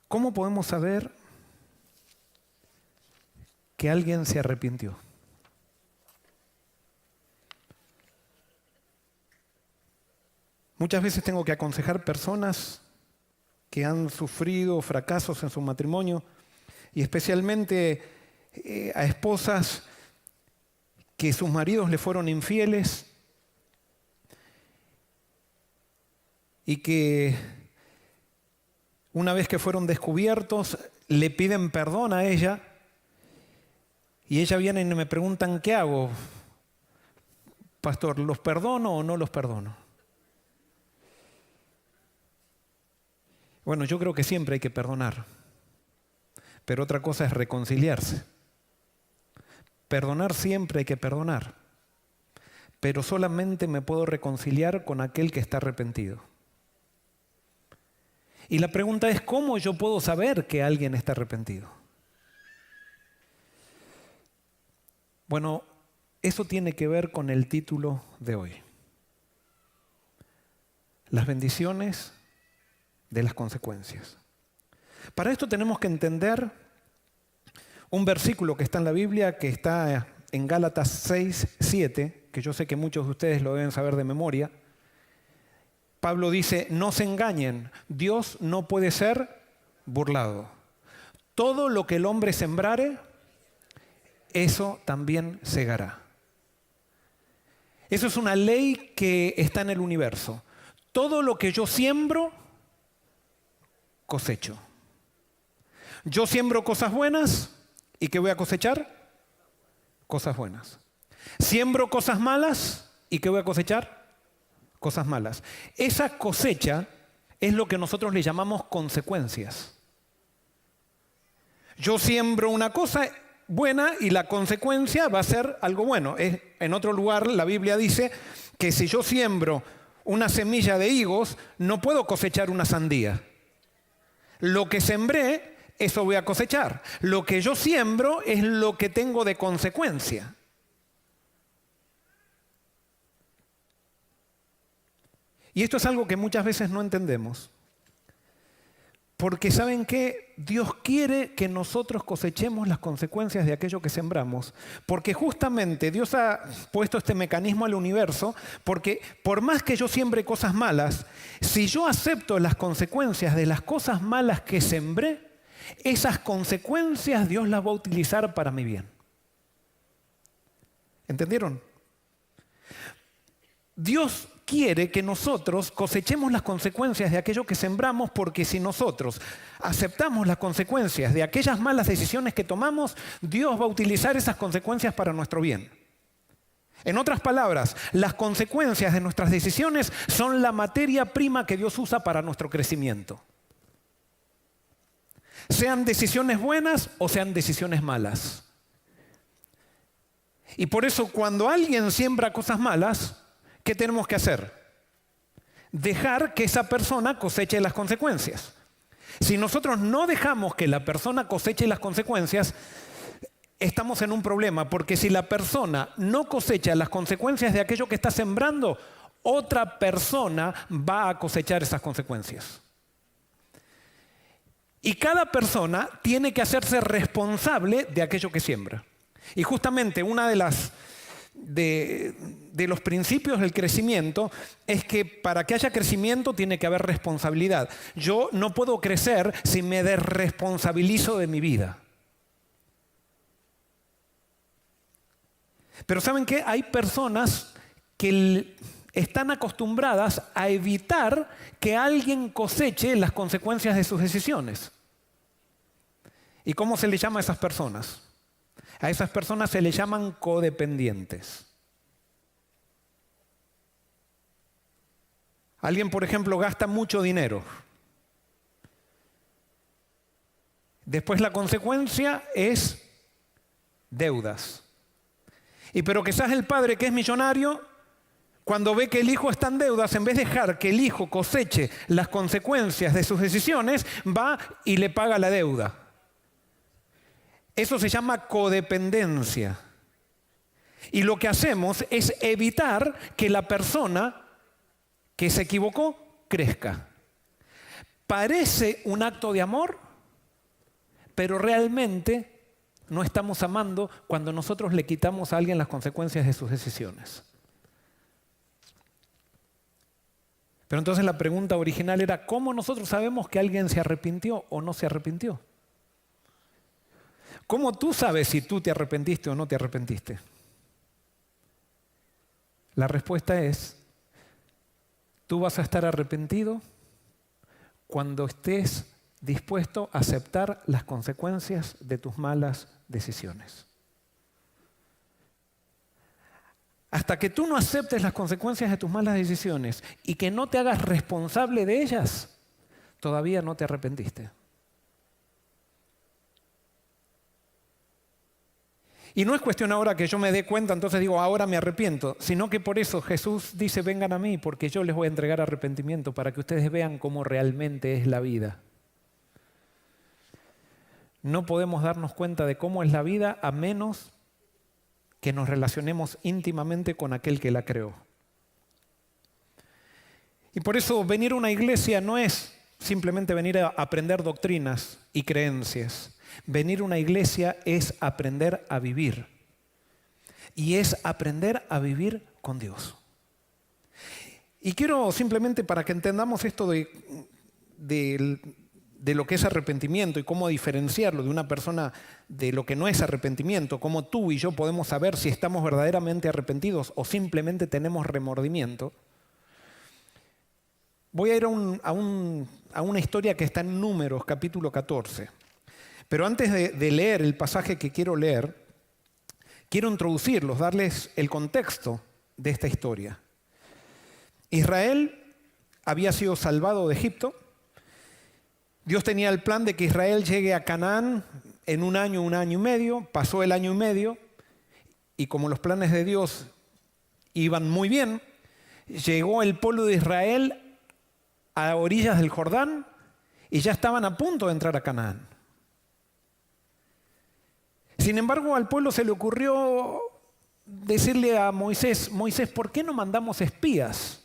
¿Cómo podemos saber que alguien se arrepintió? Muchas veces tengo que aconsejar personas que han sufrido fracasos en su matrimonio y especialmente a esposas que sus maridos le fueron infieles y que una vez que fueron descubiertos le piden perdón a ella y ella viene y me preguntan, ¿qué hago? Pastor, ¿los perdono o no los perdono? Bueno, yo creo que siempre hay que perdonar, pero otra cosa es reconciliarse. Perdonar siempre hay que perdonar, pero solamente me puedo reconciliar con aquel que está arrepentido. Y la pregunta es, ¿cómo yo puedo saber que alguien está arrepentido? Bueno, eso tiene que ver con el título de hoy. Las bendiciones de las consecuencias. Para esto tenemos que entender un versículo que está en la Biblia, que está en Gálatas 6:7, que yo sé que muchos de ustedes lo deben saber de memoria. Pablo dice, no se engañen, Dios no puede ser burlado. Todo lo que el hombre sembrare, eso también segará. Eso es una ley que está en el universo. Todo lo que yo siembro, cosecho. Yo siembro cosas buenas y ¿qué voy a cosechar? Cosas buenas. Siembro cosas malas y ¿qué voy a cosechar? Cosas malas. Esa cosecha es lo que nosotros le llamamos consecuencias. Yo siembro una cosa buena y la consecuencia va a ser algo bueno. En otro lugar la Biblia dice que si yo siembro una semilla de higos, no puedo cosechar una sandía. Lo que sembré, eso voy a cosechar. Lo que yo siembro es lo que tengo de consecuencia. Y esto es algo que muchas veces no entendemos. Porque ¿saben qué? Dios quiere que nosotros cosechemos las consecuencias de aquello que sembramos. Porque justamente Dios ha puesto este mecanismo al universo, porque por más que yo siembre cosas malas, si yo acepto las consecuencias de las cosas malas que sembré, esas consecuencias Dios las va a utilizar para mi bien. ¿Entendieron? Dios quiere que nosotros cosechemos las consecuencias de aquello que sembramos, porque si nosotros aceptamos las consecuencias de aquellas malas decisiones que tomamos, Dios va a utilizar esas consecuencias para nuestro bien. En otras palabras, las consecuencias de nuestras decisiones son la materia prima que Dios usa para nuestro crecimiento. Sean decisiones buenas o sean decisiones malas. Y por eso cuando alguien siembra cosas malas, ¿qué tenemos que hacer? Dejar que esa persona coseche las consecuencias. Si nosotros no dejamos que la persona coseche las consecuencias, estamos en un problema, porque si la persona no cosecha las consecuencias de aquello que está sembrando, otra persona va a cosechar esas consecuencias. Y cada persona tiene que hacerse responsable de aquello que siembra. Y justamente una de los principios del crecimiento es que para que haya crecimiento tiene que haber responsabilidad. Yo no puedo crecer si me desresponsabilizo de mi vida. Pero ¿saben qué? Hay personas que están acostumbradas a evitar que alguien coseche las consecuencias de sus decisiones. ¿Y cómo se le llama a esas personas? A esas personas se les llaman codependientes. Alguien, por ejemplo, gasta mucho dinero. Después la consecuencia es deudas. Pero quizás el padre, que es millonario, cuando ve que el hijo está en deudas, en vez de dejar que el hijo coseche las consecuencias de sus decisiones, va y le paga la deuda. Eso se llama codependencia. Y lo que hacemos es evitar que la persona que se equivocó crezca. Parece un acto de amor, pero realmente no estamos amando cuando nosotros le quitamos a alguien las consecuencias de sus decisiones. Pero entonces la pregunta original era, ¿cómo nosotros sabemos que alguien se arrepintió o no se arrepintió? ¿Cómo tú sabes si tú te arrepentiste o no te arrepentiste? La respuesta es, tú vas a estar arrepentido cuando estés dispuesto a aceptar las consecuencias de tus malas decisiones. Hasta que tú no aceptes las consecuencias de tus malas decisiones y que no te hagas responsable de ellas, todavía no te arrepentiste. Y no es cuestión ahora que yo me dé cuenta, entonces digo, ahora me arrepiento, sino que por eso Jesús dice, vengan a mí, porque yo les voy a entregar arrepentimiento para que ustedes vean cómo realmente es la vida. No podemos darnos cuenta de cómo es la vida a menos que nos relacionemos íntimamente con aquel que la creó. Y por eso venir a una iglesia no es simplemente venir a aprender doctrinas y creencias. Venir a una iglesia es aprender a vivir. Y es aprender a vivir con Dios. Y quiero simplemente para que entendamos esto de lo que es arrepentimiento y cómo diferenciarlo de una persona de lo que no es arrepentimiento, cómo tú y yo podemos saber si estamos verdaderamente arrepentidos o simplemente tenemos remordimiento. Voy a ir a una historia que está en Números, capítulo 14. Pero antes de leer el pasaje que quiero leer, quiero introducirlos, darles el contexto de esta historia. Israel había sido salvado de Egipto. Dios tenía el plan de que Israel llegue a Canaán en un año y medio. Pasó el año y medio y como los planes de Dios iban muy bien, llegó el pueblo de Israel a orillas del Jordán y ya estaban a punto de entrar a Canaán. Sin embargo, al pueblo se le ocurrió decirle a Moisés, ¿por qué no mandamos espías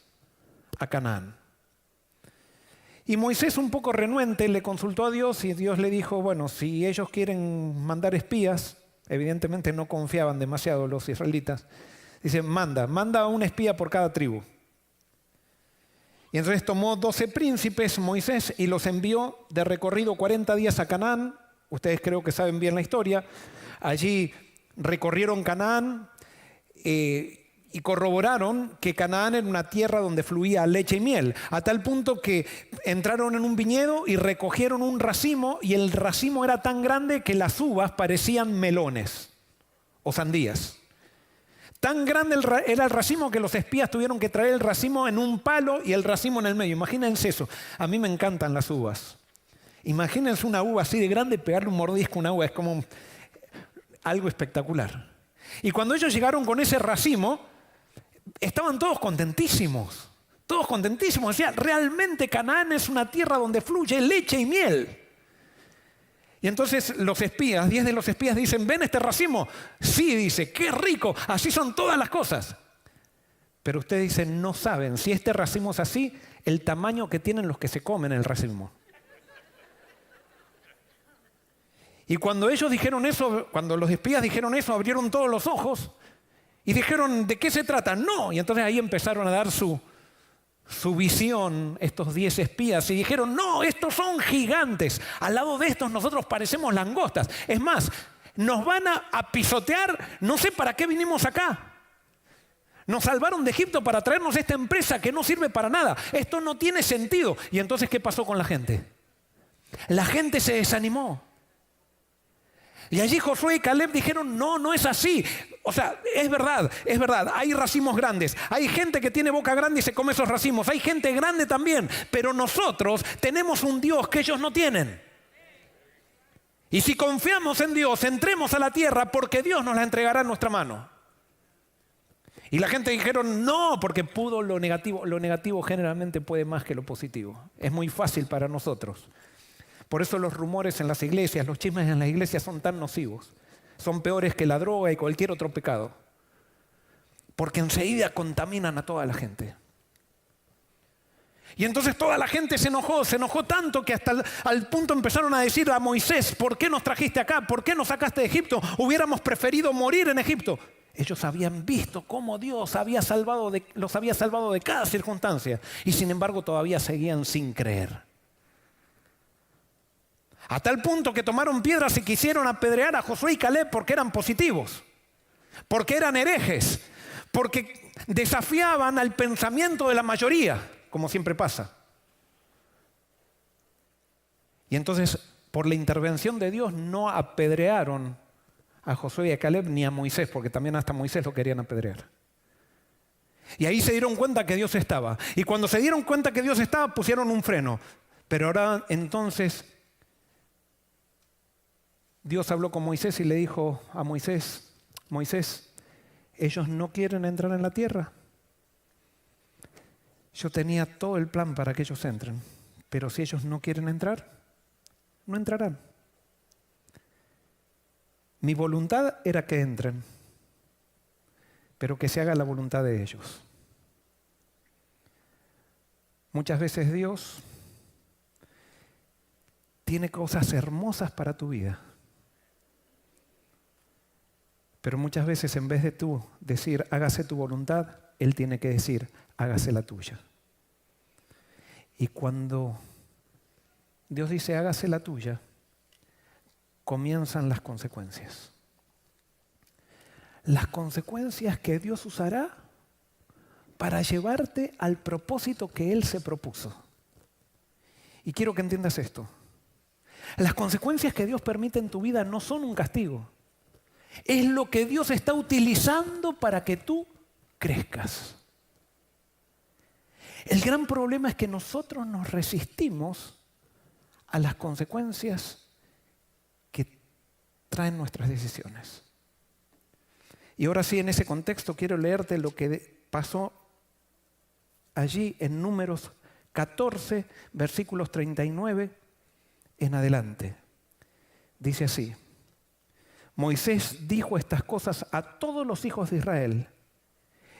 a Canaán? Y Moisés, un poco renuente, le consultó a Dios y Dios le dijo, bueno, si ellos quieren mandar espías, evidentemente no confiaban demasiado los israelitas, dice, manda un espía por cada tribu. Y entonces tomó 12 príncipes Moisés y los envió de recorrido 40 días a Canaán. Ustedes creo que saben bien la historia. Allí recorrieron Canaán y corroboraron que Canaán era una tierra donde fluía leche y miel, a tal punto que entraron en un viñedo y recogieron un racimo y el racimo era tan grande que las uvas parecían melones o sandías. Tan grande era el racimo que los espías tuvieron que traer el racimo en un palo y el racimo en el medio. Imagínense eso. A mí me encantan las uvas. Imagínense una uva así de grande, pegarle un mordisco a una uva, es como algo espectacular. Y cuando ellos llegaron con ese racimo, estaban todos contentísimos. Todos contentísimos. Decían, realmente Canaán es una tierra donde fluye leche y miel. Y entonces los espías, 10 de los espías dicen, ¿ven este racimo? Sí, dice, qué rico, así son todas las cosas. Pero ustedes dicen, no saben, si este racimo es así, el tamaño que tienen los que se comen el racimo. Y cuando ellos dijeron eso, cuando los espías dijeron eso, abrieron todos los ojos y dijeron, ¿de qué se trata? No. Y entonces ahí empezaron a dar su visión estos 10 espías y dijeron, no, estos son gigantes. Al lado de estos nosotros parecemos langostas. Es más, nos van a pisotear, no sé para qué vinimos acá. Nos salvaron de Egipto para traernos esta empresa que no sirve para nada. Esto no tiene sentido. Y entonces, ¿qué pasó con la gente? La gente se desanimó. Y allí Josué y Caleb dijeron, no, no es así. O sea, es verdad, hay racimos grandes. Hay gente que tiene boca grande y se come esos racimos. Hay gente grande también. Pero nosotros tenemos un Dios que ellos no tienen. Y si confiamos en Dios, entremos a la tierra porque Dios nos la entregará en nuestra mano. Y la gente dijeron, no, porque lo negativo generalmente puede más que lo positivo. Es muy fácil para nosotros. Por eso los rumores en las iglesias, los chismes en las iglesias son tan nocivos. Son peores que la droga y cualquier otro pecado. Porque enseguida contaminan a toda la gente. Y entonces toda la gente se enojó tanto que hasta al punto empezaron a decir a Moisés, ¿por qué nos trajiste acá? ¿Por qué nos sacaste de Egipto? Hubiéramos preferido morir en Egipto. Ellos habían visto cómo Dios los había salvado de cada circunstancia y sin embargo todavía seguían sin creer. A tal punto que tomaron piedras y quisieron apedrear a Josué y Caleb porque eran positivos, porque eran herejes, porque desafiaban al pensamiento de la mayoría, como siempre pasa. Y entonces, por la intervención de Dios, no apedrearon a Josué y a Caleb ni a Moisés, porque también hasta Moisés lo querían apedrear. Y ahí se dieron cuenta que Dios estaba. Y cuando se dieron cuenta que Dios estaba, pusieron un freno. Pero ahora entonces Dios habló con Moisés y le dijo a Moisés, Moisés, ellos no quieren entrar en la tierra. Yo tenía todo el plan para que ellos entren, pero si ellos no quieren entrar, no entrarán. Mi voluntad era que entren, pero que se haga la voluntad de ellos. Muchas veces Dios tiene cosas hermosas para tu vida, pero muchas veces en vez de tú decir hágase tu voluntad, Él tiene que decir hágase la tuya. Y cuando Dios dice hágase la tuya, comienzan las consecuencias. Las consecuencias que Dios usará para llevarte al propósito que Él se propuso. Y quiero que entiendas esto. Las consecuencias que Dios permite en tu vida no son un castigo. Es lo que Dios está utilizando para que tú crezcas. El gran problema es que nosotros nos resistimos a las consecuencias que traen nuestras decisiones. Y ahora sí, en ese contexto quiero leerte lo que pasó allí en Números 14, versículos 39 en adelante. Dice así: Moisés dijo estas cosas a todos los hijos de Israel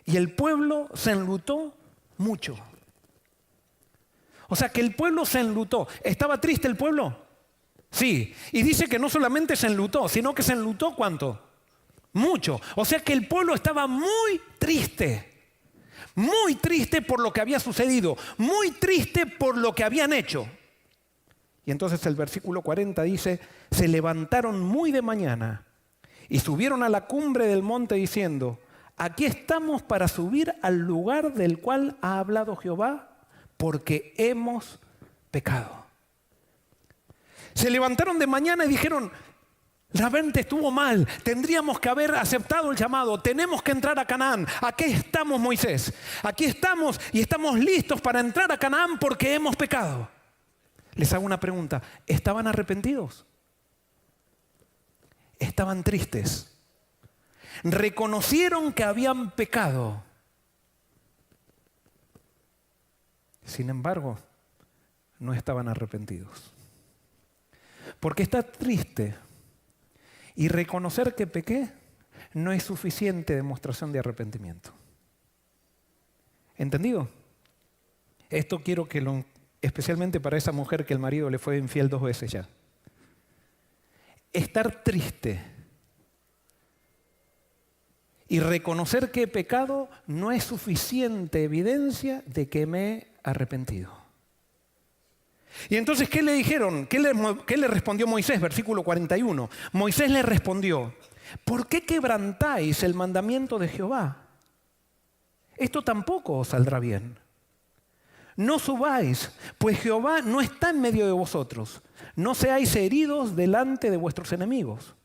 y el pueblo se enlutó mucho. O sea que el pueblo se enlutó. ¿Estaba triste el pueblo? Sí. Y dice que no solamente se enlutó, sino que se enlutó ¿cuánto? Mucho. O sea que el pueblo estaba muy triste por lo que había sucedido, muy triste por lo que habían hecho. Y entonces el versículo 40 dice, se levantaron muy de mañana y subieron a la cumbre del monte diciendo, aquí estamos para subir al lugar del cual ha hablado Jehová, porque hemos pecado. Se levantaron de mañana y dijeron, la mente estuvo mal, tendríamos que haber aceptado el llamado, tenemos que entrar a Canaán. Aquí estamos, Moisés, aquí estamos y estamos listos para entrar a Canaán porque hemos pecado. Les hago una pregunta, ¿estaban arrepentidos? Estaban tristes. Reconocieron que habían pecado. Sin embargo, no estaban arrepentidos. Porque estar triste y reconocer que pequé no es suficiente demostración de arrepentimiento. ¿Entendido? Esto quiero que especialmente para esa mujer que el marido le fue infiel 2 veces ya. Estar triste y reconocer que he pecado no es suficiente evidencia de que me he arrepentido. Y entonces, ¿qué le dijeron? ¿Qué le respondió Moisés? Versículo 41. Moisés le respondió, ¿por qué quebrantáis el mandamiento de Jehová? Esto tampoco os saldrá bien. No subáis, pues Jehová no está en medio de vosotros. No seáis heridos delante de vuestros enemigos.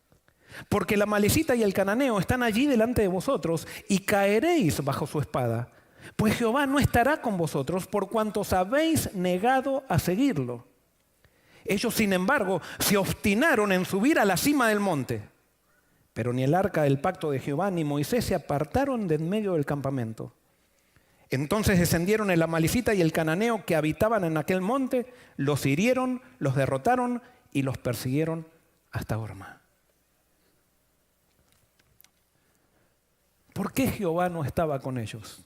Porque la Amalecita y el Cananeo están allí delante de vosotros y caeréis bajo su espada. Pues Jehová no estará con vosotros por cuanto os habéis negado a seguirlo. Ellos, sin embargo, se obstinaron en subir a la cima del monte. Pero ni el arca del pacto de Jehová ni Moisés se apartaron de en medio del campamento. Entonces descendieron el Amalecita y el Cananeo que habitaban en aquel monte, los hirieron, los derrotaron y los persiguieron hasta Horma. ¿Por qué Jehová no estaba con ellos?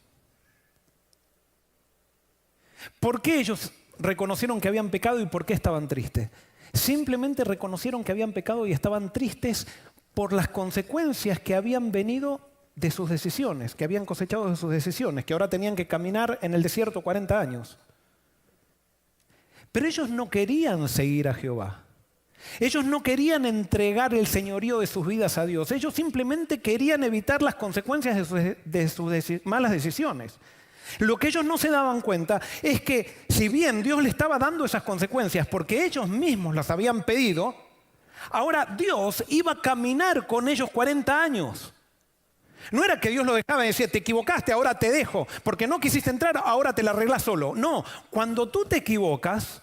¿Por qué ellos reconocieron que habían pecado y por qué estaban tristes? Simplemente reconocieron que habían pecado y estaban tristes por las consecuencias que habían venido de sus decisiones, que habían cosechado de sus decisiones, que ahora tenían que caminar en el desierto 40 años. Pero ellos no querían seguir a Jehová. Ellos no querían entregar el señorío de sus vidas a Dios. Ellos simplemente querían evitar las consecuencias de sus malas decisiones. Lo que ellos no se daban cuenta es que si bien Dios le estaba dando esas consecuencias porque ellos mismos las habían pedido, ahora Dios iba a caminar con ellos 40 años. No era que Dios lo dejaba y decía, te equivocaste, ahora te dejo, porque no quisiste entrar, ahora te la arreglas solo. No, cuando tú te equivocas,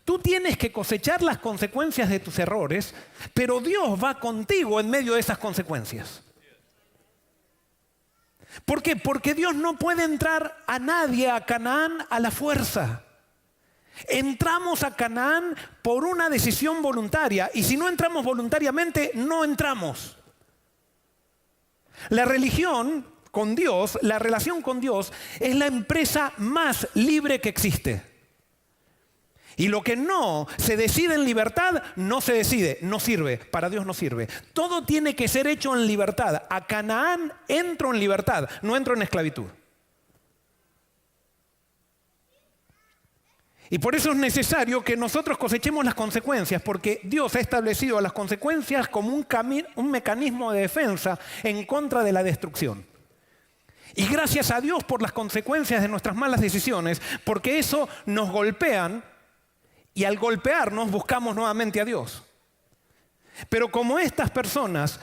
tú tienes que cosechar las consecuencias de tus errores, pero Dios va contigo en medio de esas consecuencias. ¿Por qué? Porque Dios no puede entrar a nadie a Canaán a la fuerza. Entramos a Canaán por una decisión voluntaria, y si no entramos voluntariamente, no entramos. La religión con Dios, la relación con Dios, es la empresa más libre que existe. Y lo que no se decide en libertad, no se decide, no sirve, para Dios no sirve. Todo tiene que ser hecho en libertad. A Canaán entro en libertad, no entro en esclavitud. Y por eso es necesario que nosotros cosechemos las consecuencias, porque Dios ha establecido las consecuencias como un mecanismo de defensa en contra de la destrucción. Y gracias a Dios por las consecuencias de nuestras malas decisiones, porque eso nos golpean. Y al golpearnos buscamos nuevamente a Dios. Pero como estas personas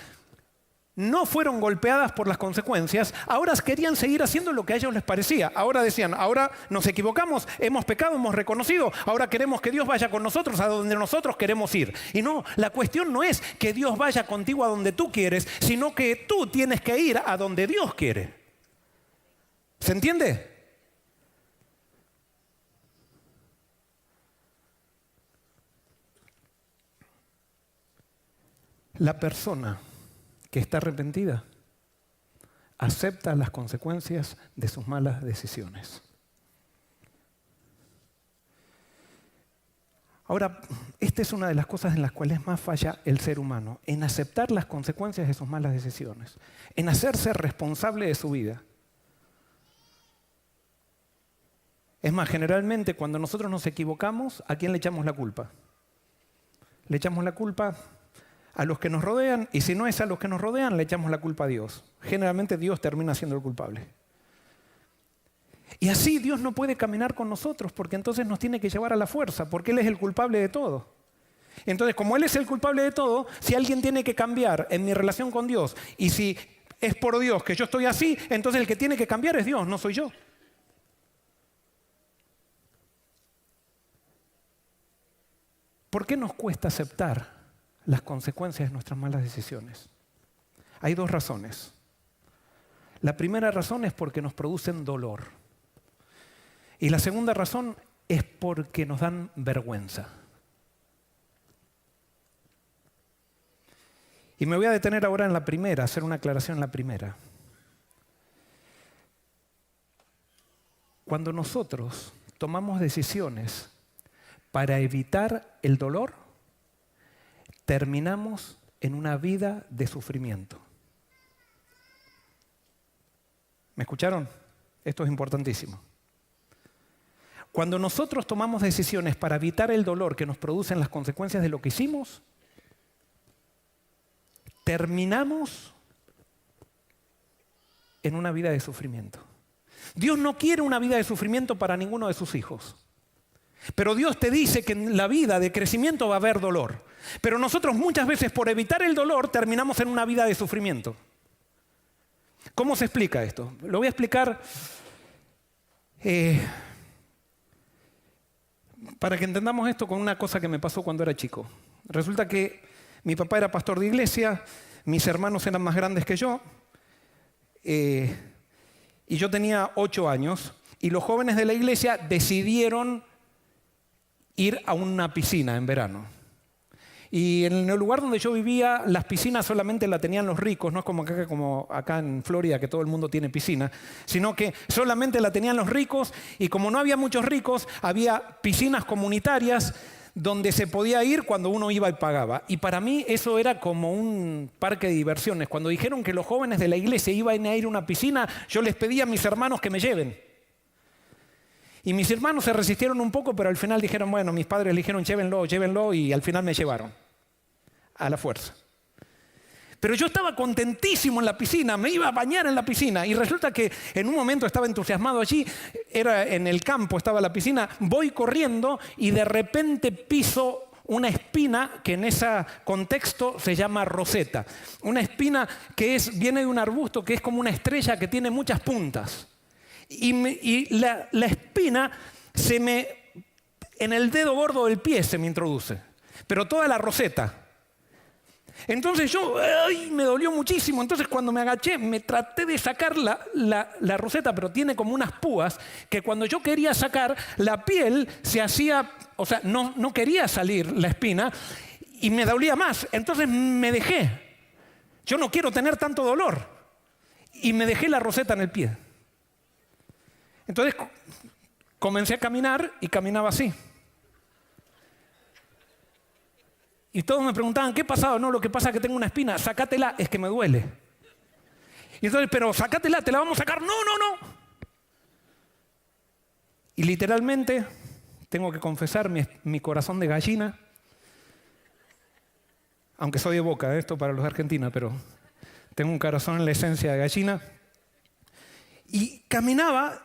no fueron golpeadas por las consecuencias, ahora querían seguir haciendo lo que a ellos les parecía. Ahora decían, ahora nos equivocamos, hemos pecado, hemos reconocido, ahora queremos que Dios vaya con nosotros a donde nosotros queremos ir. Y no, la cuestión no es que Dios vaya contigo a donde tú quieres, sino que tú tienes que ir a donde Dios quiere. ¿Se entiende? La persona que está arrepentida acepta las consecuencias de sus malas decisiones. Ahora, esta es una de las cosas en las cuales más falla el ser humano, en aceptar las consecuencias de sus malas decisiones, en hacerse responsable de su vida. Es más, generalmente cuando nosotros nos equivocamos, ¿a quién le echamos la culpa? Le echamos la culpa a los que nos rodean, y si no es a los que nos rodean, le echamos la culpa a Dios. Generalmente Dios termina siendo el culpable. Y así Dios no puede caminar con nosotros, porque entonces nos tiene que llevar a la fuerza, porque Él es el culpable de todo. Entonces, como Él es el culpable de todo, si alguien tiene que cambiar en mi relación con Dios, y si es por Dios que yo estoy así, entonces el que tiene que cambiar es Dios, no soy yo. ¿Por qué nos cuesta aceptar las consecuencias de nuestras malas decisiones? Hay dos razones. La primera razón es porque nos producen dolor. Y la segunda razón es porque nos dan vergüenza. Y me voy a detener ahora en la primera, hacer una aclaración en la primera. Cuando nosotros tomamos decisiones para evitar el dolor, terminamos en una vida de sufrimiento. ¿Me escucharon? Esto es importantísimo. Cuando nosotros tomamos decisiones para evitar el dolor que nos producen las consecuencias de lo que hicimos, terminamos en una vida de sufrimiento. Dios no quiere una vida de sufrimiento para ninguno de sus hijos. Pero Dios te dice que en la vida de crecimiento va a haber dolor. Pero nosotros muchas veces por evitar el dolor terminamos en una vida de sufrimiento. ¿Cómo se explica esto? Lo voy a explicar para que entendamos esto con una cosa que me pasó cuando era chico. Resulta que mi papá era pastor de iglesia, mis hermanos eran más grandes que yo, y yo tenía 8 años, y los jóvenes de la iglesia decidieron ir a una piscina en verano. Y en el lugar donde yo vivía, las piscinas solamente la tenían los ricos, no es como acá en Florida, que todo el mundo tiene piscina, sino que solamente la tenían los ricos, y como no había muchos ricos, había piscinas comunitarias donde se podía ir cuando uno iba y pagaba. Y para mí eso era como un parque de diversiones. Cuando dijeron que los jóvenes de la iglesia iban a ir a una piscina, yo les pedí a mis hermanos que me lleven. Y mis hermanos se resistieron un poco, pero al final dijeron, bueno, mis padres le dijeron, llévenlo, y al final me llevaron. A la fuerza. Pero yo estaba contentísimo en la piscina, me iba a bañar en la piscina, y resulta que en un momento estaba entusiasmado allí, era en el campo, estaba la piscina, voy corriendo y de repente piso una espina que en ese contexto se llama roseta. Una espina que viene de un arbusto que es como una estrella que tiene muchas puntas. Y la espina en el dedo gordo del pie se me introduce, pero toda la roseta. Entonces me dolió muchísimo. Entonces cuando me agaché, me traté de sacar la roseta, pero tiene como unas púas que cuando yo quería sacar, la piel se hacía, o sea, no quería salir la espina y me dolía más. Entonces me dejé. Yo no quiero tener tanto dolor. Y me dejé la roseta en el pie. Entonces comencé a caminar y caminaba así. Y todos me preguntaban, ¿qué pasaba? No, lo que pasa es que tengo una espina, sácatela, es que me duele. Y entonces, pero sácatela, te la vamos a sacar. No. Y literalmente, tengo que confesar, mi corazón de gallina, aunque soy de Boca, esto para los de Argentina, pero tengo un corazón en la esencia de gallina. Y caminaba,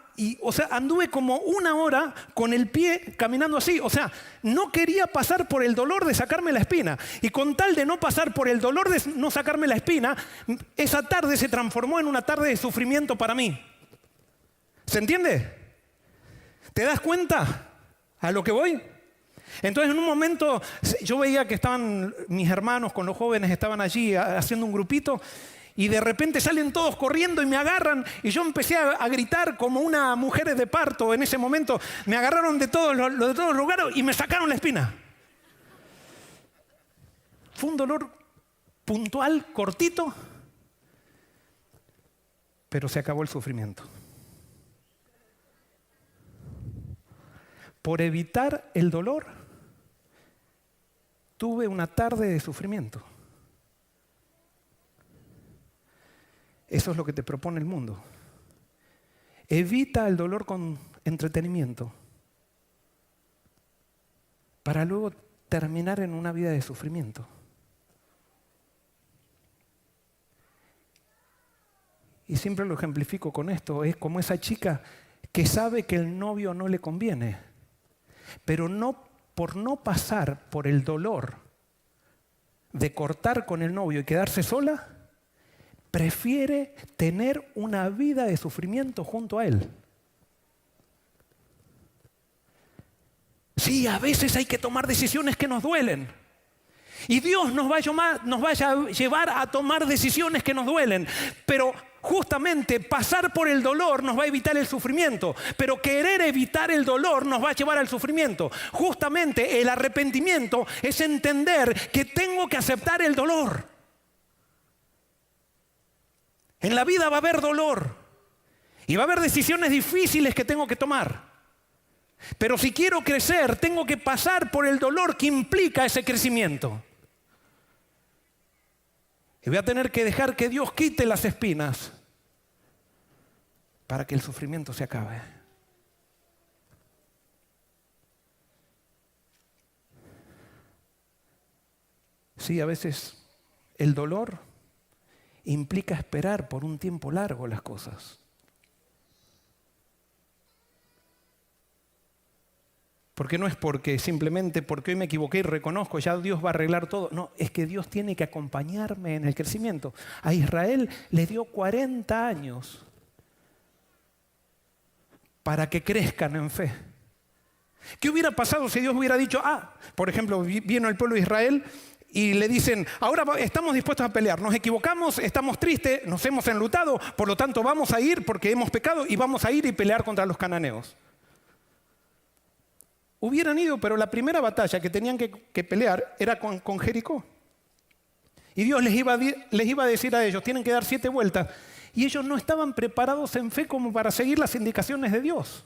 anduve como 1 hora con el pie caminando así. O sea, no quería pasar por el dolor de sacarme la espina. Y con tal de no pasar por el dolor de no sacarme la espina, esa tarde se transformó en una tarde de sufrimiento para mí. ¿Se entiende? ¿Te das cuenta a lo que voy? Entonces, en un momento, yo veía que estaban mis hermanos con los jóvenes, estaban allí haciendo un grupito. Y de repente salen todos corriendo y me agarran. Y yo empecé a gritar como una mujer de parto en ese momento. Me agarraron de todos los lugares y me sacaron la espina. Fue un dolor puntual, cortito, pero se acabó el sufrimiento. Por evitar el dolor, tuve una tarde de sufrimiento. Eso es lo que te propone el mundo. Evita el dolor con entretenimiento para luego terminar en una vida de sufrimiento. Y siempre lo ejemplifico con esto. Es como esa chica que sabe que el novio no le conviene, pero por no pasar por el dolor de cortar con el novio y quedarse sola, prefiere tener una vida de sufrimiento junto a él. Sí, a veces hay que tomar decisiones que nos duelen. Y Dios nos va a llevar a tomar decisiones que nos duelen. Pero justamente pasar por el dolor nos va a evitar el sufrimiento. Pero querer evitar el dolor nos va a llevar al sufrimiento. Justamente el arrepentimiento es entender que tengo que aceptar el dolor. En la vida va a haber dolor y va a haber decisiones difíciles que tengo que tomar. Pero si quiero crecer, tengo que pasar por el dolor que implica ese crecimiento. Y voy a tener que dejar que Dios quite las espinas para que el sufrimiento se acabe. Sí, a veces el dolor implica esperar por un tiempo largo las cosas. Porque no es simplemente porque hoy me equivoqué y reconozco, ya Dios va a arreglar todo. No, es que Dios tiene que acompañarme en el crecimiento. A Israel le dio 40 años para que crezcan en fe. ¿Qué hubiera pasado si Dios hubiera dicho, por ejemplo, vino el pueblo de Israel y le dicen, ahora estamos dispuestos a pelear, nos equivocamos, estamos tristes, nos hemos enlutado, por lo tanto vamos a ir porque hemos pecado y vamos a ir y pelear contra los cananeos? hubieran ido, pero la primera batalla que tenían que pelear era con Jericó. Y Dios les iba a decir a ellos, tienen que dar 7 vueltas. Y ellos no estaban preparados en fe como para seguir las indicaciones de Dios.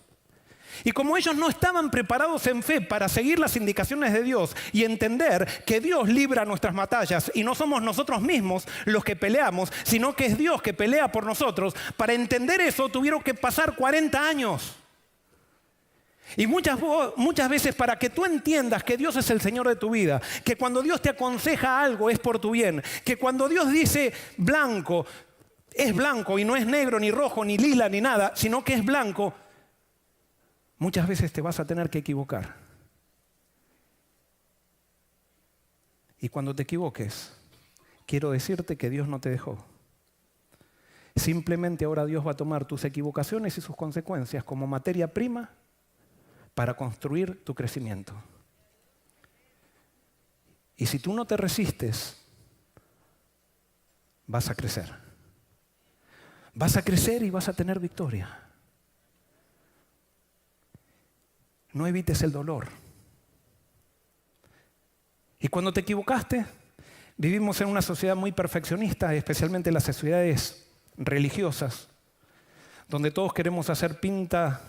Y como ellos no estaban preparados en fe para seguir las indicaciones de Dios y entender que Dios libra nuestras batallas y no somos nosotros mismos los que peleamos, sino que es Dios que pelea por nosotros, para entender eso tuvieron que pasar 40 años. Y muchas veces, para que tú entiendas que Dios es el Señor de tu vida, que cuando Dios te aconseja algo es por tu bien, que cuando Dios dice blanco, es blanco y no es negro, ni rojo, ni lila, ni nada, sino que es blanco, muchas veces te vas a tener que equivocar. Y cuando te equivoques, quiero decirte que Dios no te dejó. Simplemente ahora Dios va a tomar tus equivocaciones y sus consecuencias como materia prima para construir tu crecimiento. Y si tú no te resistes, vas a crecer. Vas a crecer y vas a tener victoria. No evites el dolor. Y cuando te equivocaste, vivimos en una sociedad muy perfeccionista, especialmente las sociedades religiosas, donde todos queremos hacer pinta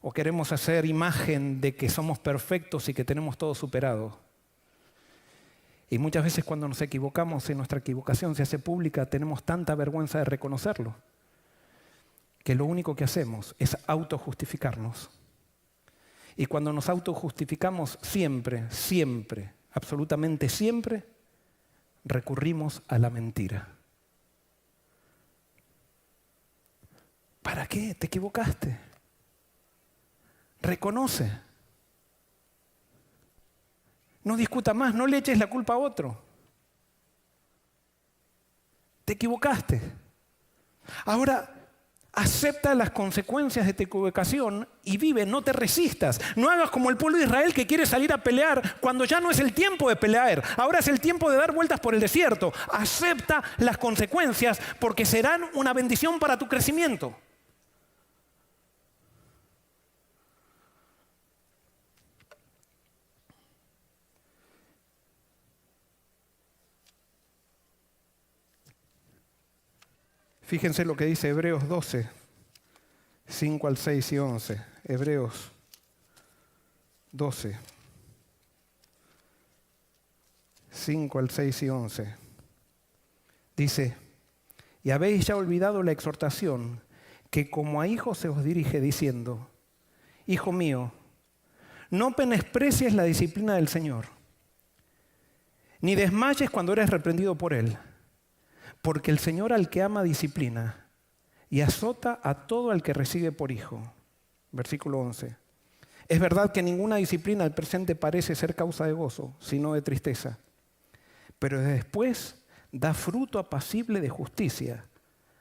o queremos hacer imagen de que somos perfectos y que tenemos todo superado. Y muchas veces cuando nos equivocamos y nuestra equivocación se hace pública, tenemos tanta vergüenza de reconocerlo, que lo único que hacemos es autojustificarnos. Y cuando nos autojustificamos siempre, absolutamente siempre, recurrimos a la mentira. ¿Para qué? ¿Te equivocaste? Reconoce. No discuta más, no le eches la culpa a otro. Te equivocaste. Ahora, acepta las consecuencias de tu equivocación y vive, no te resistas. No hagas como el pueblo de Israel que quiere salir a pelear cuando ya no es el tiempo de pelear. Ahora es el tiempo de dar vueltas por el desierto. Acepta las consecuencias porque serán una bendición para tu crecimiento. Fíjense lo que dice Hebreos 12, 5 al 6 y 11. Hebreos 12, 5 al 6 y 11. Dice, y habéis ya olvidado la exhortación que como a hijos se os dirige diciendo, hijo mío, no menosprecies la disciplina del Señor, ni desmayes cuando eres reprendido por Él. Porque el Señor al que ama disciplina y azota a todo al que recibe por hijo. Versículo 11. Es verdad que ninguna disciplina al presente parece ser causa de gozo, sino de tristeza. Pero después da fruto apacible de justicia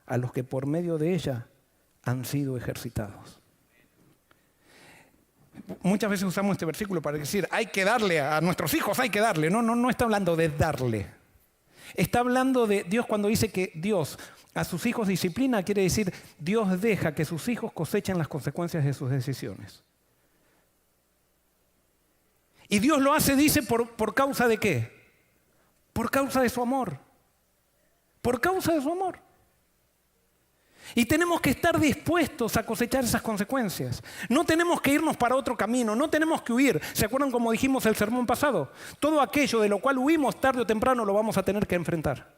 a los que por medio de ella han sido ejercitados. Muchas veces usamos este versículo para decir, hay que darle a nuestros hijos, hay que darle. No está hablando de darle. Está hablando de Dios cuando dice que Dios a sus hijos disciplina, quiere decir Dios deja que sus hijos cosechen las consecuencias de sus decisiones. Y Dios lo hace, dice, por causa de ¿qué? Por causa de su amor. Por causa de su amor. Y tenemos que estar dispuestos a cosechar esas consecuencias. No tenemos que irnos para otro camino, no tenemos que huir. ¿Se acuerdan como dijimos el sermón pasado? Todo aquello de lo cual huimos tarde o temprano lo vamos a tener que enfrentar.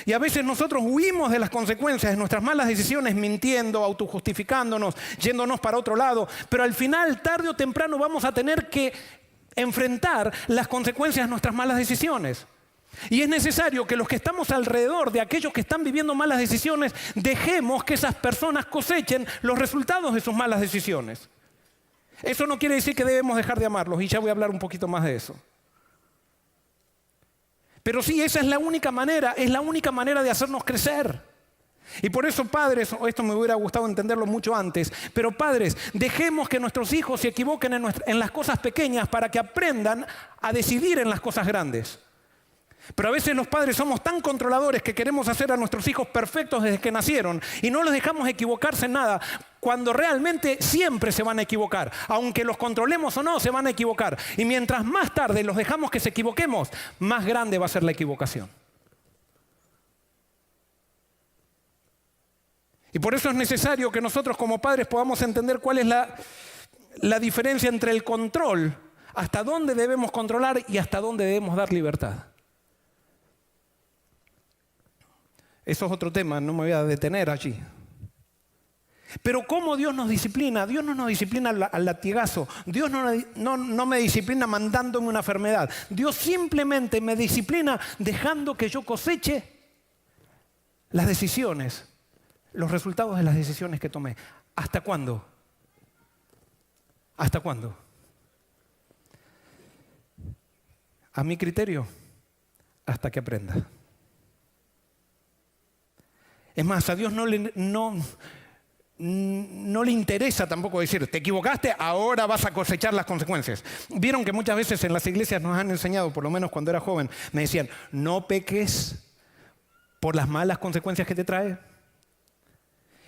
Y a veces nosotros huimos de las consecuencias de nuestras malas decisiones mintiendo, autojustificándonos, yéndonos para otro lado. Pero al final, tarde o temprano, vamos a tener que enfrentar las consecuencias de nuestras malas decisiones. Y es necesario que los que estamos alrededor de aquellos que están viviendo malas decisiones, dejemos que esas personas cosechen los resultados de sus malas decisiones. Eso no quiere decir que debemos dejar de amarlos, y ya voy a hablar un poquito más de eso. Pero sí, esa es la única manera de hacernos crecer. Y por eso, padres, esto me hubiera gustado entenderlo mucho antes, pero padres, dejemos que nuestros hijos se equivoquen en las cosas pequeñas para que aprendan a decidir en las cosas grandes. Pero a veces los padres somos tan controladores que queremos hacer a nuestros hijos perfectos desde que nacieron y no los dejamos equivocarse en nada, cuando realmente siempre se van a equivocar. Aunque los controlemos o no, se van a equivocar. Y mientras más tarde los dejamos que se equivoquemos, más grande va a ser la equivocación. Y por eso es necesario que nosotros como padres podamos entender cuál es la diferencia entre el control, hasta dónde debemos controlar y hasta dónde debemos dar libertad. Eso es otro tema, no me voy a detener allí. Pero ¿cómo Dios nos disciplina? Dios no nos disciplina al latigazo. Dios no me disciplina mandándome una enfermedad. Dios simplemente me disciplina dejando que yo coseche las decisiones, los resultados de las decisiones que tomé. ¿Hasta cuándo? ¿Hasta cuándo? A mi criterio, hasta que aprenda. Es más, a Dios no le interesa tampoco decir, te equivocaste, ahora vas a cosechar las consecuencias. Vieron que muchas veces en las iglesias nos han enseñado, por lo menos cuando era joven, me decían, no peques por las malas consecuencias que te trae.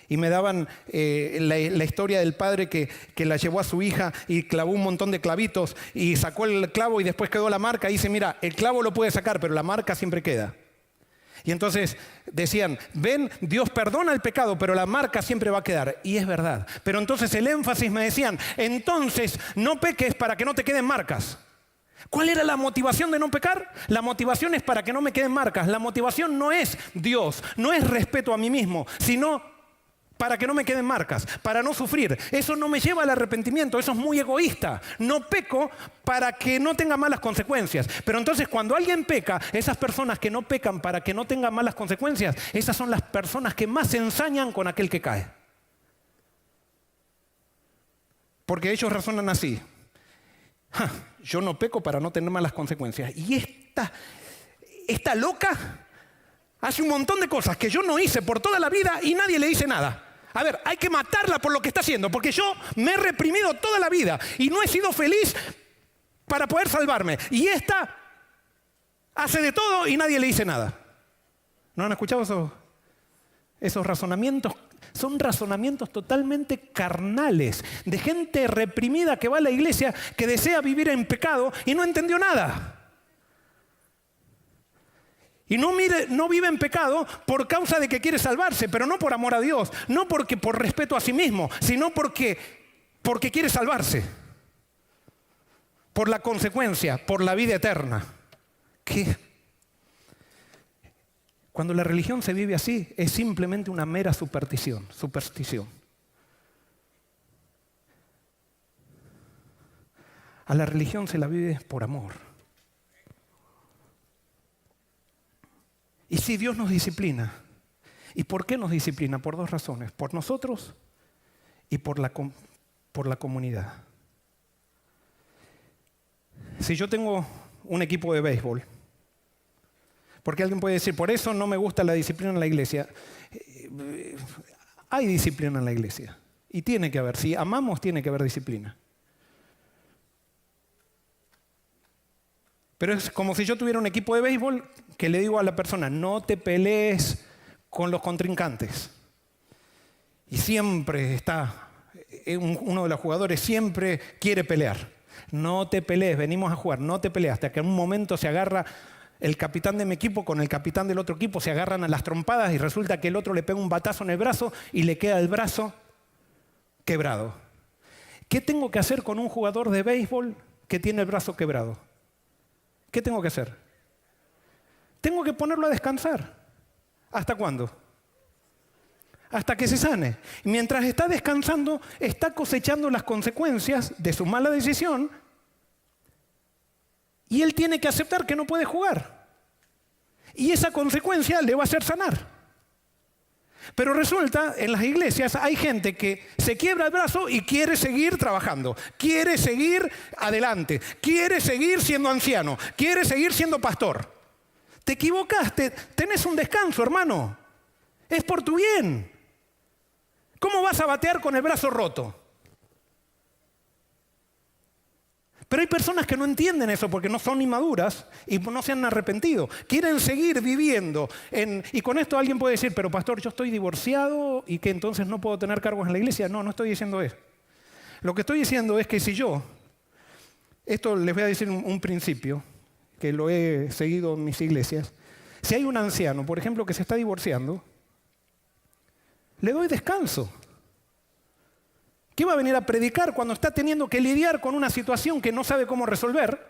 Y me daban la historia del padre que la llevó a su hija y clavó un montón de clavitos y sacó el clavo y después quedó la marca y dice, mira, el clavo lo puede sacar, pero la marca siempre queda. Y entonces decían, ven, Dios perdona el pecado, pero la marca siempre va a quedar. Y es verdad. Pero entonces el énfasis me decían, entonces no peques para que no te queden marcas. ¿Cuál era la motivación de no pecar? La motivación es para que no me queden marcas. La motivación no es Dios, no es respeto a mí mismo, sino para que no me queden marcas, para no sufrir. Eso no me lleva al arrepentimiento, eso es muy egoísta. No peco para que no tenga malas consecuencias. Pero entonces cuando alguien peca, esas personas que no pecan para que no tengan malas consecuencias, esas son las personas que más se ensañan con aquel que cae. Porque ellos razonan así. Yo no peco para no tener malas consecuencias. Y esta loca hace un montón de cosas que yo no hice por toda la vida y nadie le dice nada. A ver, hay que matarla por lo que está haciendo, porque yo me he reprimido toda la vida y no he sido feliz para poder salvarme. Y esta hace de todo y nadie le dice nada. ¿No han escuchado esos razonamientos? Son razonamientos totalmente carnales, de gente reprimida que va a la iglesia, que desea vivir en pecado y no entendió nada. Y no vive en pecado por causa de que quiere salvarse, pero no por amor a Dios, no porque por respeto a sí mismo, sino porque quiere salvarse. Por la consecuencia, por la vida eterna. ¿Qué? Cuando la religión se vive así, es simplemente una mera superstición. A la religión se la vive por amor. Y si Dios nos disciplina, ¿y por qué nos disciplina? Por dos razones, por nosotros y por la comunidad. Si yo tengo un equipo de béisbol, porque alguien puede decir, por eso no me gusta la disciplina en la iglesia. Hay disciplina en la iglesia y tiene que haber, si amamos tiene que haber disciplina. Pero es como si yo tuviera un equipo de béisbol que le digo a la persona, no te pelees con los contrincantes. Y siempre está, uno de los jugadores siempre quiere pelear. No te pelees, venimos a jugar, no te pelees. Hasta que en un momento se agarra el capitán de mi equipo con el capitán del otro equipo, se agarran a las trompadas y resulta que el otro le pega un batazo en el brazo y le queda el brazo quebrado. ¿Qué tengo que hacer con un jugador de béisbol que tiene el brazo quebrado? ¿Qué tengo que hacer? Tengo que ponerlo a descansar. ¿Hasta cuándo? Hasta que se sane. Y mientras está descansando, está cosechando las consecuencias de su mala decisión y él tiene que aceptar que no puede jugar. Y esa consecuencia le va a hacer sanar. Pero resulta, en las iglesias hay gente que se quiebra el brazo y quiere seguir trabajando, quiere seguir adelante, quiere seguir siendo anciano, quiere seguir siendo pastor. Te equivocaste, tenés un descanso, hermano. Es por tu bien. ¿Cómo vas a batear con el brazo roto? Pero hay personas que no entienden eso porque no son inmaduras y no se han arrepentido. Quieren seguir viviendo. Y con esto alguien puede decir, pero pastor, yo estoy divorciado y que entonces no puedo tener cargos en la iglesia. No, no estoy diciendo eso. Lo que estoy diciendo es que si yo, esto les voy a decir un principio, que lo he seguido en mis iglesias. Si hay un anciano, por ejemplo, que se está divorciando, le doy descanso. ¿Qué va a venir a predicar cuando está teniendo que lidiar con una situación que no sabe cómo resolver?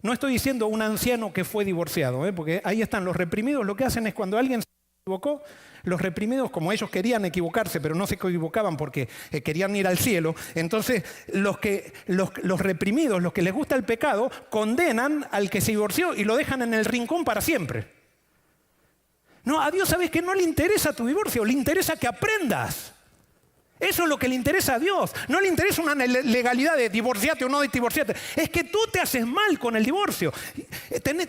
No estoy diciendo un anciano que fue divorciado, porque ahí están los reprimidos. Lo que hacen es cuando alguien se equivocó, los reprimidos, como ellos querían equivocarse, pero no se equivocaban porque querían ir al cielo, entonces los reprimidos, los que les gusta el pecado, condenan al que se divorció y lo dejan en el rincón para siempre. No, a Dios, ¿sabes qué? No le interesa tu divorcio, le interesa que aprendas. Eso es lo que le interesa a Dios. No le interesa una legalidad de divorciarte o no de divorciarte. Es que tú te haces mal con el divorcio.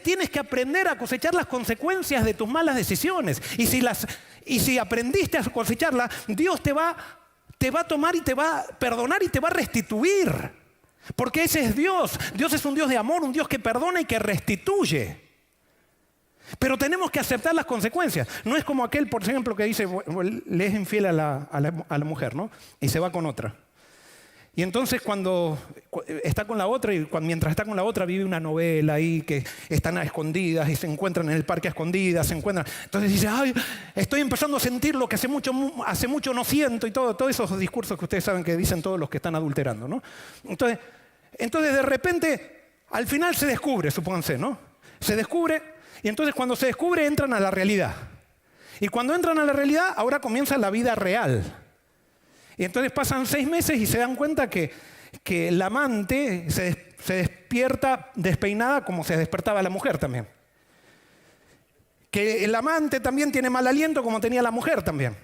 Tienes que aprender a cosechar las consecuencias de tus malas decisiones. Y si aprendiste a cosecharlas, Dios te va a tomar y te va a perdonar y te va a restituir. Porque ese es Dios. Dios es un Dios de amor, un Dios que perdona y que restituye. Pero tenemos que aceptar las consecuencias. No es como aquel, por ejemplo, que dice, le es infiel a la mujer, ¿no? Y se va con otra. Y entonces cuando está con la otra, y mientras está con la otra vive una novela ahí que están a escondidas y se encuentran en el parque a escondidas, se encuentran. Entonces dice, ay, estoy empezando a sentir lo que hace mucho no siento y todos esos discursos que ustedes saben que dicen todos los que están adulterando, ¿no? Entonces de repente, al final se descubre, supónganse, ¿no? Se descubre. Y entonces cuando se descubre entran a la realidad. Y cuando entran a la realidad, ahora comienza la vida real. Y entonces pasan 6 meses y se dan cuenta que la amante se despierta despeinada como se despertaba la mujer también. Que el amante también tiene mal aliento como tenía la mujer también.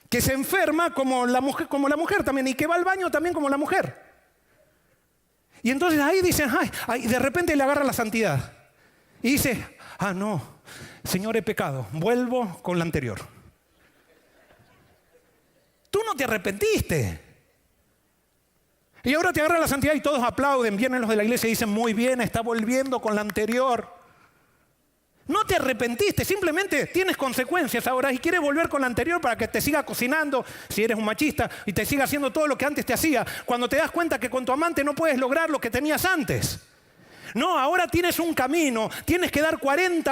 Que se enferma como la mujer también y que va al baño también como la mujer. Y entonces ahí dicen, ay, de repente le agarra la santidad. Y dice, no, Señor, he pecado, vuelvo con la anterior. Tú no te arrepentiste. Y ahora te agarra la santidad y todos aplauden, vienen los de la iglesia y dicen, muy bien, está volviendo con la anterior. No te arrepentiste, simplemente tienes consecuencias ahora y quieres volver con la anterior para que te siga cocinando, si eres un machista, y te siga haciendo todo lo que antes te hacía, cuando te das cuenta que con tu amante no puedes lograr lo que tenías antes. No, ahora tienes un camino, tienes que dar 40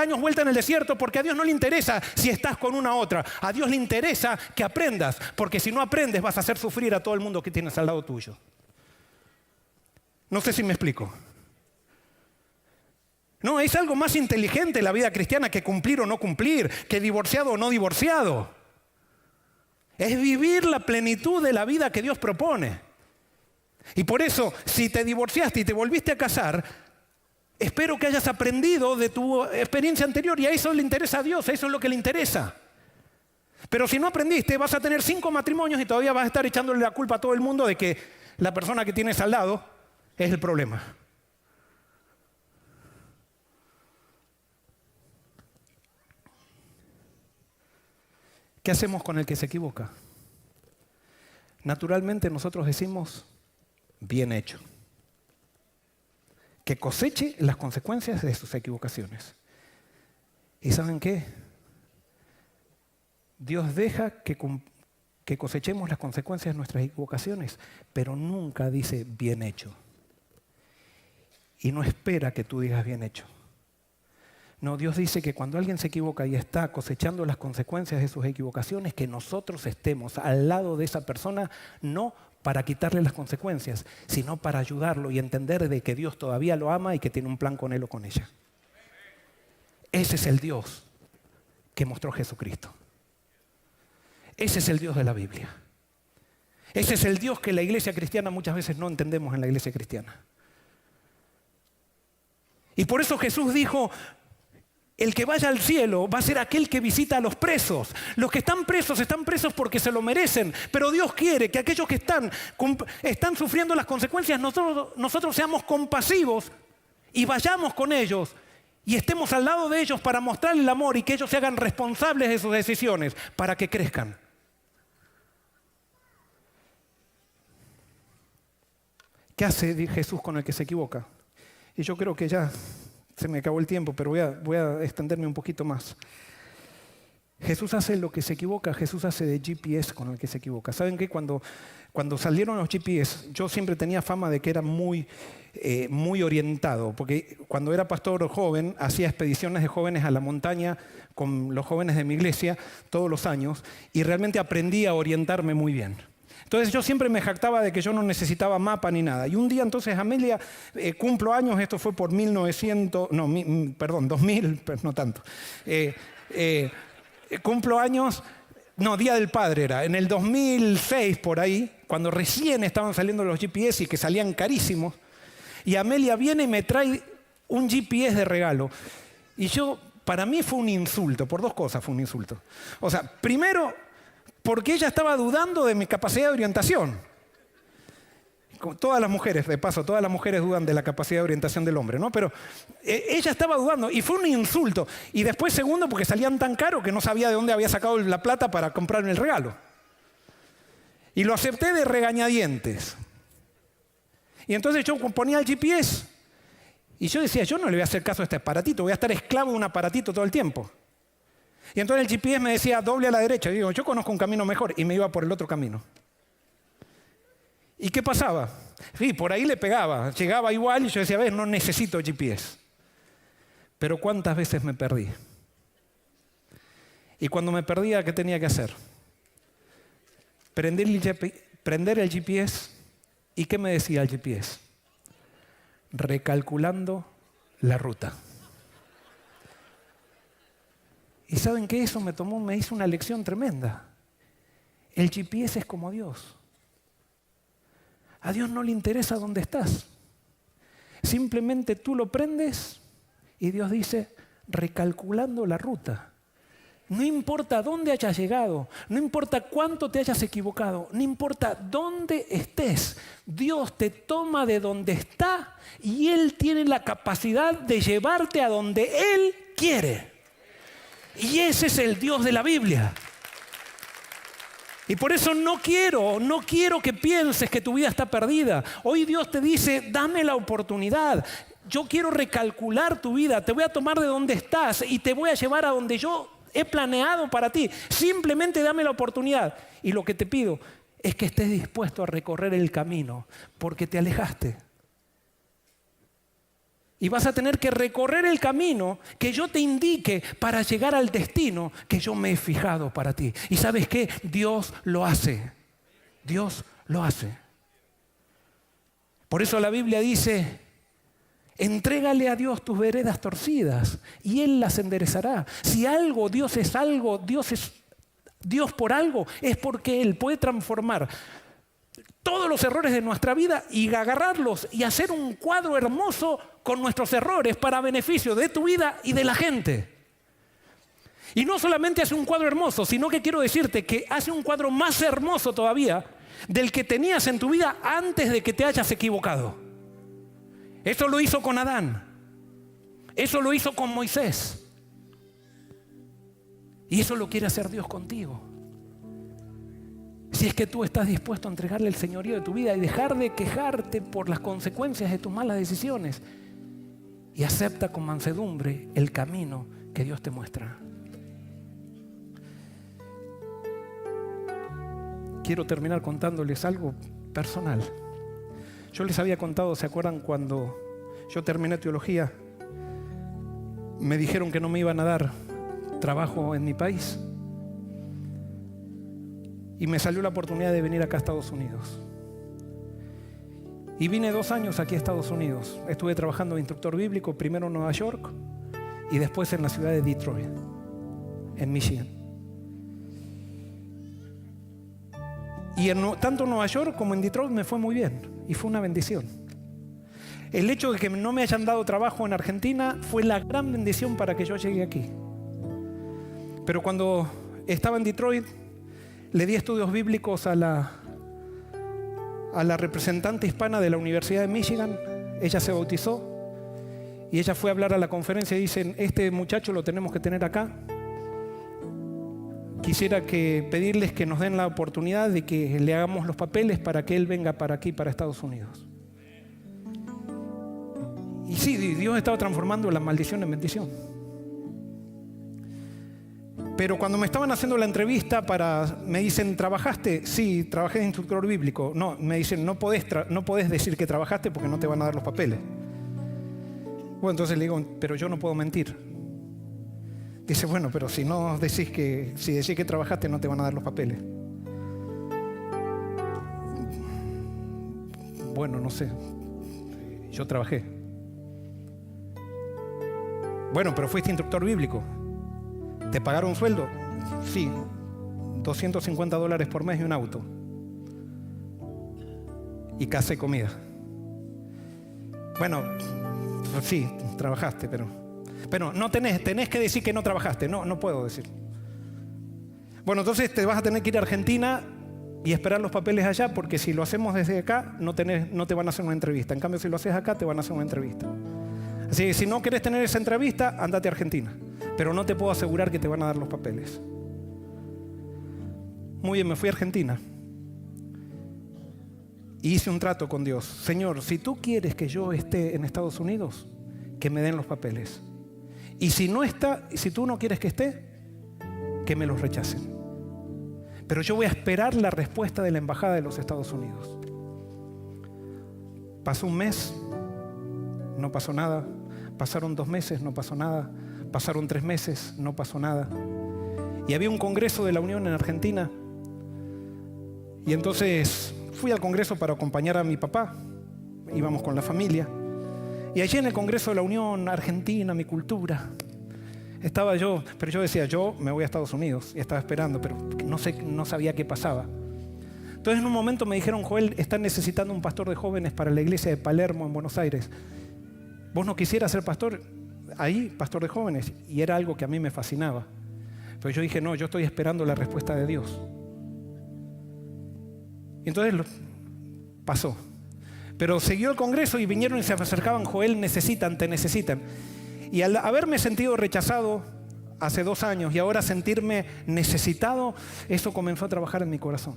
años vuelta en el desierto, porque a Dios no le interesa si estás con una u otra. A Dios le interesa que aprendas, porque si no aprendes vas a hacer sufrir a todo el mundo que tienes al lado tuyo. No sé si me explico. No, es algo más inteligente la vida cristiana que cumplir o no cumplir, que divorciado o no divorciado. Es vivir la plenitud de la vida que Dios propone. Y por eso, si te divorciaste y te volviste a casar, espero que hayas aprendido de tu experiencia anterior y a eso le interesa a Dios, a eso es lo que le interesa. Pero si no aprendiste, vas a tener 5 matrimonios y todavía vas a estar echándole la culpa a todo el mundo de que la persona que tienes al lado es el problema. ¿Qué hacemos con el que se equivoca? Naturalmente nosotros decimos, bien hecho. Que coseche las consecuencias de sus equivocaciones. ¿Y saben qué? Dios deja que cosechemos las consecuencias de nuestras equivocaciones, pero nunca dice bien hecho. Y no espera que tú digas bien hecho. No, Dios dice que cuando alguien se equivoca y está cosechando las consecuencias de sus equivocaciones, que nosotros estemos al lado de esa persona, no para quitarle las consecuencias, sino para ayudarlo y entender de que Dios todavía lo ama y que tiene un plan con él o con ella. Ese es el Dios que mostró Jesucristo. Ese es el Dios de la Biblia. Ese es el Dios que la iglesia cristiana muchas veces no entendemos en la iglesia cristiana. Y por eso Jesús dijo, el que vaya al cielo va a ser aquel que visita a los presos. Los que están presos porque se lo merecen. Pero Dios quiere que aquellos que están sufriendo las consecuencias, nosotros seamos compasivos y vayamos con ellos y estemos al lado de ellos para mostrarles el amor y que ellos se hagan responsables de sus decisiones para que crezcan. ¿Qué hace Jesús con el que se equivoca? Y yo creo que ya se me acabó el tiempo, pero voy a extenderme un poquito más. Jesús hace lo que se equivoca, Jesús hace de GPS con el que se equivoca. ¿Saben qué? Cuando salieron los GPS, yo siempre tenía fama de que era muy orientado, porque cuando era pastor joven, hacía expediciones de jóvenes a la montaña con los jóvenes de mi iglesia todos los años, y realmente aprendí a orientarme muy bien. Entonces yo siempre me jactaba de que yo no necesitaba mapa ni nada. Y un día entonces Amelia, cumplo años, esto fue por 2000, pero no tanto. Cumplo años, Día del Padre era, en el 2006 por ahí, cuando recién estaban saliendo los GPS y que salían carísimos, y Amelia viene y me trae un GPS de regalo. Y para mí fue un insulto, por dos cosas fue un insulto. O sea, primero, porque ella estaba dudando de mi capacidad de orientación. Todas las mujeres, de paso, todas las mujeres dudan de la capacidad de orientación del hombre, ¿no? Pero ella estaba dudando y fue un insulto. Y después, segundo, porque salían tan caros que no sabía de dónde había sacado la plata para comprarme el regalo. Y lo acepté de regañadientes. Y entonces yo ponía el GPS y yo decía, yo no le voy a hacer caso a este aparatito, voy a estar esclavo de un aparatito todo el tiempo. Y entonces el GPS me decía, doble a la derecha. Y digo, yo conozco un camino mejor, y me iba por el otro camino. ¿Y qué pasaba? Sí, por ahí le pegaba, llegaba igual y yo decía, no necesito GPS. Pero ¿cuántas veces me perdí? Y cuando me perdía, ¿qué tenía que hacer? Prender el GPS. ¿Y qué me decía el GPS? Recalculando la ruta. ¿Y saben qué? Eso me hizo una lección tremenda. El GPS es como Dios. A Dios no le interesa dónde estás. Simplemente tú lo prendes y Dios dice, recalculando la ruta. No importa dónde hayas llegado, no importa cuánto te hayas equivocado, no importa dónde estés, Dios te toma de donde está y Él tiene la capacidad de llevarte a donde Él quiere. Y ese es el Dios de la Biblia. Y por eso no quiero que pienses que tu vida está perdida. Hoy Dios te dice, dame la oportunidad. Yo quiero recalcular tu vida, te voy a tomar de donde estás y te voy a llevar a donde yo he planeado para ti. Simplemente dame la oportunidad. Y lo que te pido es que estés dispuesto a recorrer el camino, porque te alejaste. Y vas a tener que recorrer el camino que yo te indique para llegar al destino que yo me he fijado para ti. ¿Y sabes qué? Dios lo hace. Dios lo hace. Por eso la Biblia dice, entrégale a Dios tus veredas torcidas y Él las enderezará. Si Dios es Dios por algo, es porque Él puede transformar todos los errores de nuestra vida y agarrarlos y hacer un cuadro hermoso con nuestros errores para beneficio de tu vida y de la gente. Y no solamente hace un cuadro hermoso, sino que quiero decirte que hace un cuadro más hermoso todavía del que tenías en tu vida antes de que te hayas equivocado. Eso lo hizo con Adán. Eso lo hizo con Moisés. Y eso lo quiere hacer Dios contigo. Si es que tú estás dispuesto a entregarle el señorío de tu vida y dejar de quejarte por las consecuencias de tus malas decisiones y acepta con mansedumbre el camino que Dios te muestra. Quiero terminar contándoles algo personal. Yo les había contado, ¿se acuerdan cuando yo terminé teología? Me dijeron que no me iban a dar trabajo en mi país. Y me salió la oportunidad de venir acá a Estados Unidos. Y vine 2 años aquí a Estados Unidos. Estuve trabajando de instructor bíblico, primero en Nueva York y después en la ciudad de Detroit, en Michigan. Y tanto en Nueva York como en Detroit me fue muy bien y fue una bendición. El hecho de que no me hayan dado trabajo en Argentina fue la gran bendición para que yo llegue aquí. Pero cuando estaba en Detroit, le di estudios bíblicos a la representante hispana de la Universidad de Michigan. Ella se bautizó y ella fue a hablar a la conferencia y dicen, este muchacho lo tenemos que tener acá. Quisiera pedirles que nos den la oportunidad de que le hagamos los papeles para que él venga para aquí, para Estados Unidos. Y sí, Dios estaba transformando la maldición en bendición. Pero cuando me estaban haciendo la entrevista me dicen, ¿trabajaste? Sí, trabajé de instructor bíblico. No, me dicen, no podés decir que trabajaste porque no te van a dar los papeles. Bueno, entonces le digo, pero yo no puedo mentir. Dice, bueno, pero si decís que trabajaste no te van a dar los papeles. Bueno, no sé. Yo trabajé. Bueno, pero fuiste instructor bíblico. ¿Te pagaron sueldo? Sí, $250 por mes y un auto. Y casa y comida. Bueno, sí, trabajaste, pero no tenés que decir que no trabajaste. No puedo decir. Bueno, entonces te vas a tener que ir a Argentina y esperar los papeles allá, porque si lo hacemos desde acá, no te van a hacer una entrevista. En cambio, si lo haces acá, te van a hacer una entrevista. Así que si no querés tener esa entrevista, andate a Argentina. Pero no te puedo asegurar que te van a dar los papeles. Muy bien, me fui a Argentina. Y hice un trato con Dios. Señor, si tú quieres que yo esté en Estados Unidos, que me den los papeles. Y si tú no quieres que esté, que me los rechacen. Pero yo voy a esperar la respuesta de la Embajada de los Estados Unidos. Pasó un mes, no pasó nada. Pasaron 2 meses, no pasó nada. Pasaron 3 meses, no pasó nada. Y había un congreso de la Unión en Argentina. Y entonces fui al congreso para acompañar a mi papá. Íbamos con la familia. Y allí en el congreso de la Unión, Argentina, mi cultura, estaba yo. Pero yo decía, yo me voy a Estados Unidos. Y estaba esperando, pero no sabía qué pasaba. Entonces en un momento me dijeron, Joel, están necesitando un pastor de jóvenes para la iglesia de Palermo en Buenos Aires. ¿Vos no quisieras ser pastor ahí, pastor de jóvenes? Y era algo que a mí me fascinaba. Pero yo dije, no, yo estoy esperando la respuesta de Dios. Y entonces pasó. Pero siguió el congreso y vinieron y se acercaban, Joel, te necesitan. Y al haberme sentido rechazado hace 2 años y ahora sentirme necesitado, eso comenzó a trabajar en mi corazón.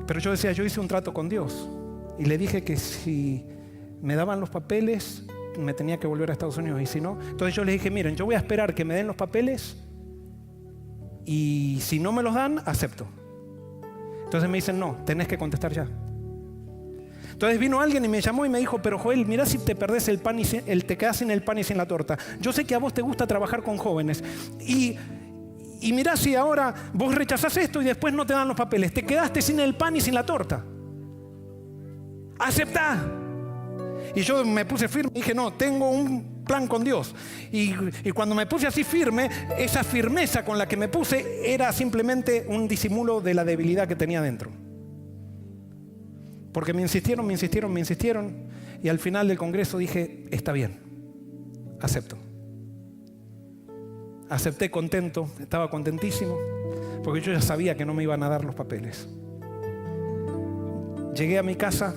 Pero yo decía, yo hice un trato con Dios. Y le dije que si me daban los papeles, me tenía que volver a Estados Unidos. Y si no, entonces yo les dije, miren, yo voy a esperar que me den los papeles y si no me los dan, acepto. Entonces me dicen, no, tenés que contestar ya. Entonces vino alguien y me llamó y me dijo, pero Joel, mirá si te perdés el pan te quedás sin el pan y sin la torta. Yo sé que a vos te gusta trabajar con jóvenes. Y mirá si ahora vos rechazás esto y después no te dan los papeles. Te quedaste sin el pan y sin la torta. Aceptá. Y yo me puse firme y dije, no, tengo un plan con Dios. Y cuando me puse así firme, esa firmeza con la que me puse era simplemente un disimulo de la debilidad que tenía dentro. Porque me insistieron. Y al final del congreso dije, está bien, acepto. Acepté contento, estaba contentísimo, porque yo ya sabía que no me iban a dar los papeles. Llegué a mi casa,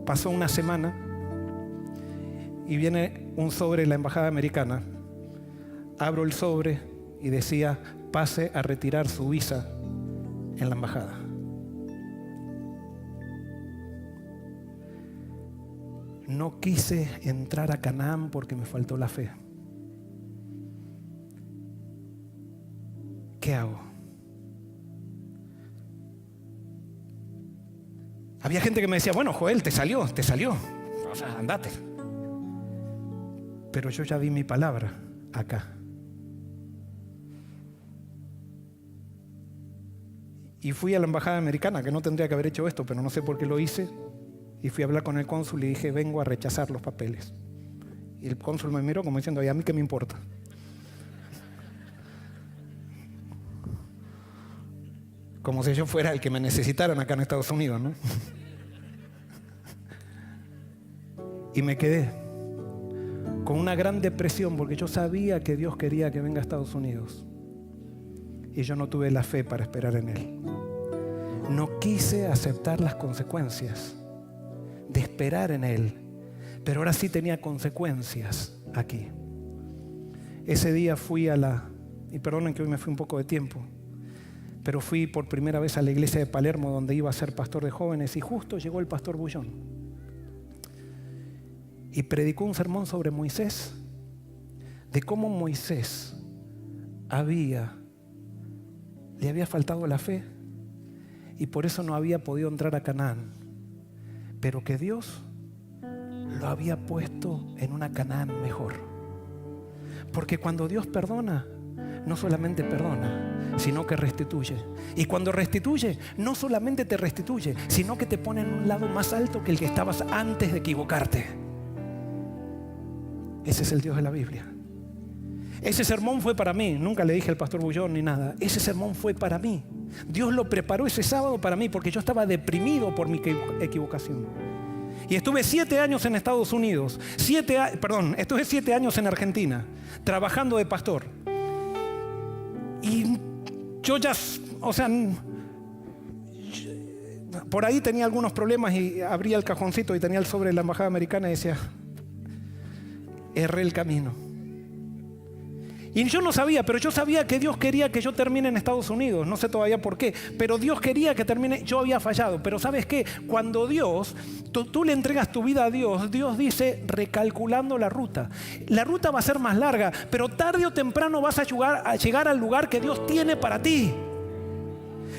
pasó una semana y viene un sobre de la embajada americana. Abro el sobre y decía, pase a retirar su visa en la embajada. No quise entrar a Canaán porque me faltó la fe. ¿Qué hago? Había gente que me decía, bueno, Joel, te salió. O sea, andate. Pero yo ya di mi palabra acá. Y fui a la embajada americana, que no tendría que haber hecho esto, pero no sé por qué lo hice. Y fui a hablar con el cónsul y dije, vengo a rechazar los papeles. Y el cónsul me miró como diciendo, ¿y a mí qué me importa? Como si yo fuera el que me necesitaran acá en Estados Unidos, ¿no? Y me quedé con una gran depresión porque yo sabía que Dios quería que venga a Estados Unidos. Y yo no tuve la fe para esperar en Él. No quise aceptar las consecuencias de esperar en Él, pero ahora sí tenía consecuencias aquí. Ese día fui y perdonen que hoy me fui un poco de tiempo, pero fui por primera vez a la iglesia de Palermo donde iba a ser pastor de jóvenes y justo llegó el pastor Bullón. y predicó un sermón sobre Moisés, de cómo Moisés le había faltado la fe y por eso no había podido entrar a Canaán, pero que Dios lo había puesto en una Canaán mejor. Porque cuando Dios perdona, no solamente perdona, sino que restituye. Y cuando restituye, no solamente te restituye, sino que te pone en un lado más alto que el que estabas antes de equivocarte. Ese es el Dios de la Biblia. Ese sermón fue para mí. Nunca le dije al pastor Bullón ni nada. Ese sermón fue para mí. Dios lo preparó ese sábado para mí porque yo estaba deprimido por mi equivocación. Y estuve 7 años en Estados Unidos. Estuve 7 años en Argentina trabajando de pastor. Y yo ya, por ahí tenía algunos problemas y abría el cajoncito y tenía el sobre de la embajada americana y decía, erré el camino. Y yo no sabía, pero yo sabía que Dios quería que yo termine en Estados Unidos. No sé todavía por qué, pero Dios quería que termine. Yo había fallado, pero ¿sabes qué? Cuando Dios, tú le entregas tu vida a Dios, Dios dice, recalculando la ruta. La ruta va a ser más larga, pero tarde o temprano vas a llegar al lugar que Dios tiene para ti.